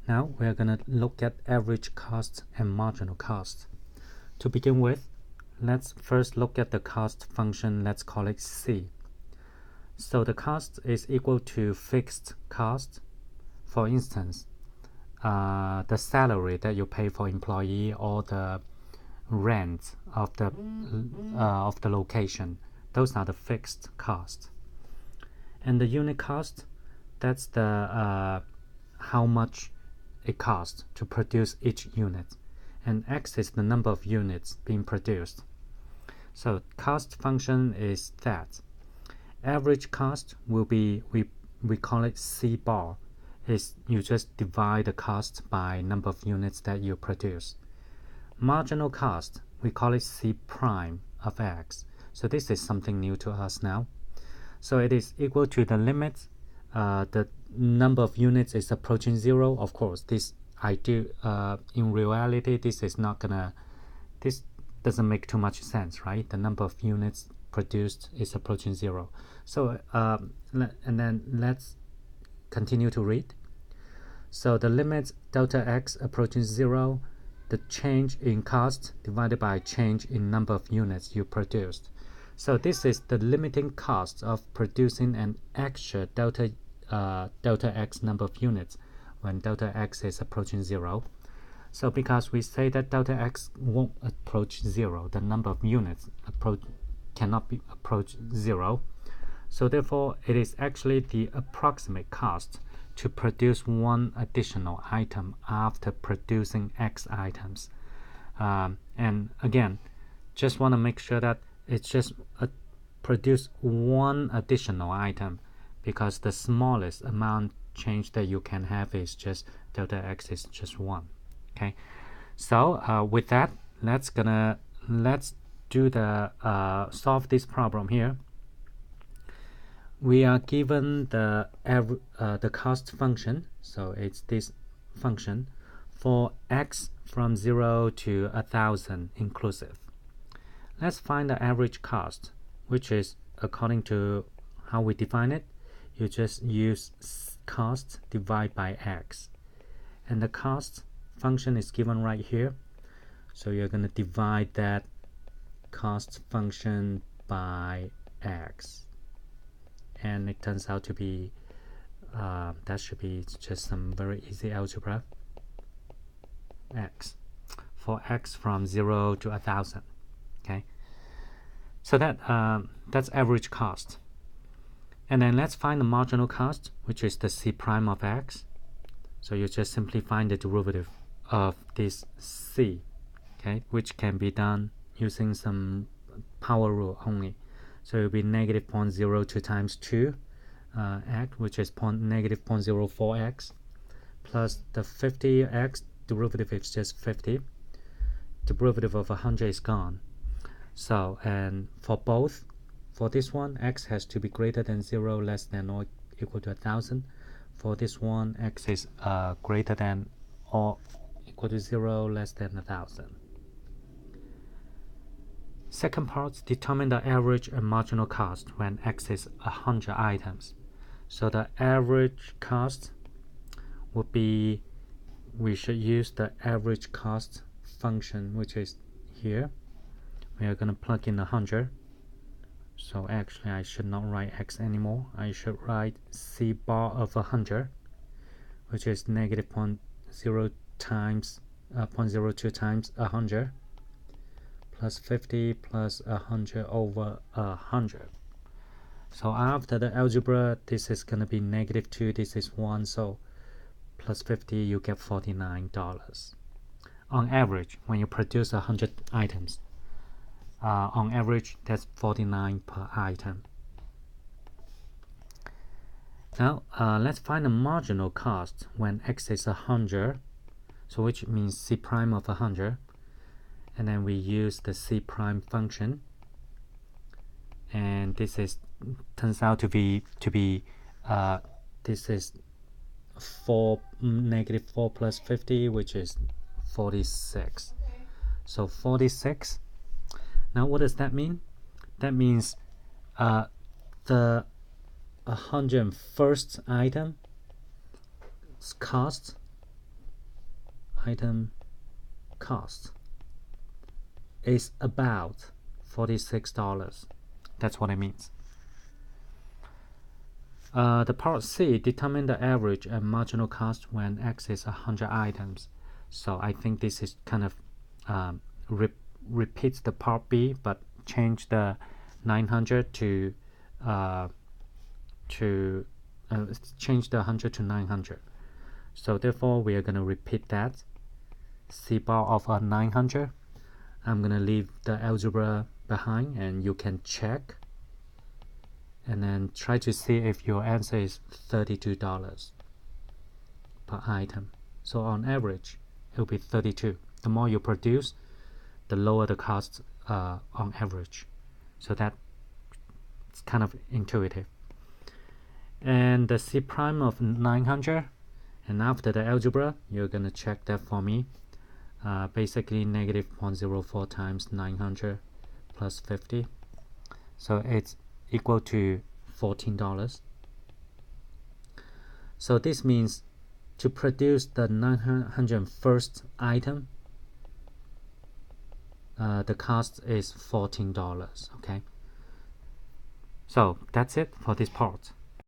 Now we're going to look at average cost and marginal cost. To begin with, let's first look at the cost function. Let's call it C. So the cost is equal to fixed cost. For instance, the salary that you pay for employee or the rent of the location. Those are the fixed costs. And the unit cost, that's the how much it costs to produce each unit, and X is the number of units being produced. So cost function is that. Average cost will be, we call it C bar, is you just divide the cost by number of units that you produce. Marginal cost, we call it C prime of X. So this is something new to us now. So it is equal to the limit. The number of units is approaching 0. Of course, this in reality, this doesn't make too much sense, right? The number of units produced is approaching 0. So and then let's continue to read. So the limit delta X approaching 0, the change in cost divided by change in number of units you produced. So this is the limiting cost of producing an extra delta X number of units when delta X is approaching 0. So because we say that delta X won't approach 0, the number of units cannot be approach 0. So therefore, it is actually the approximate cost to produce one additional item after producing X items. And again, just want to make sure that it's just produce one additional item, because the smallest amount change that you can have is just delta X is just 1. Okay, so with that, let's do the solve this problem here. We are given the cost function, so it's this function for X from 0 to 1,000 inclusive. Let's find the average cost, which is according to how we define it. You just use cost divided by X, and the cost function is given right here. So you're going to divide that cost function by X, and it turns out to be that should be just some very easy algebra. X for X from 0 to 1,000. Okay, so that's average cost. And then let's find the marginal cost, which is the C prime of X. So you just simply find the derivative of this C, okay, which can be done using some power rule only. So it will be negative 0.02 times 2 X, which is negative 0.04X, plus the 50X, derivative is just 50. Derivative of 100 is gone. So, and for both, for this one, X has to be greater than 0, less than or equal to 1,000. For this one, X is greater than or equal to 0, less than 1,000. Second part, determine the average and marginal cost when X is 100 items. So the average cost would be, we should use the average cost function, which is here. We are going to plug in 100. So actually I should not write X anymore. I should write C bar of 100, which is negative 0.02 times 100 plus 50 plus 100 over 100. So after the algebra, this is going to be negative 2, this is 1, so plus 50, you get $49. On average, when you produce 100 items, on average, that's 49 per item. Now, let's find the marginal cost when X is 100, so which means C prime of 100, and then we use the C prime function, and this is turns out to be this is negative 4 plus 50, which is 46. So 46. Now what does that mean? That means the 101st item cost item cost is about $46. That's what it means. The part C, determine the average and marginal cost when X is 100 items. So I think this is kind of repeats the part B, but change the 900 to change the 100 to 900. So therefore we are going to repeat that. C bar of 900. I'm going to leave the algebra behind and you can check and then try to see if your answer is $32 per item. So on average it will be 32. The more you produce, the lower the cost on average. So that's kind of intuitive. And the C prime of 900, and after the algebra you're gonna check that for me. Basically negative 0.04 times 900 plus 50, so it's equal to $14. So this means to produce the 901st item, the cost is $14. Okay, so that's it for this part.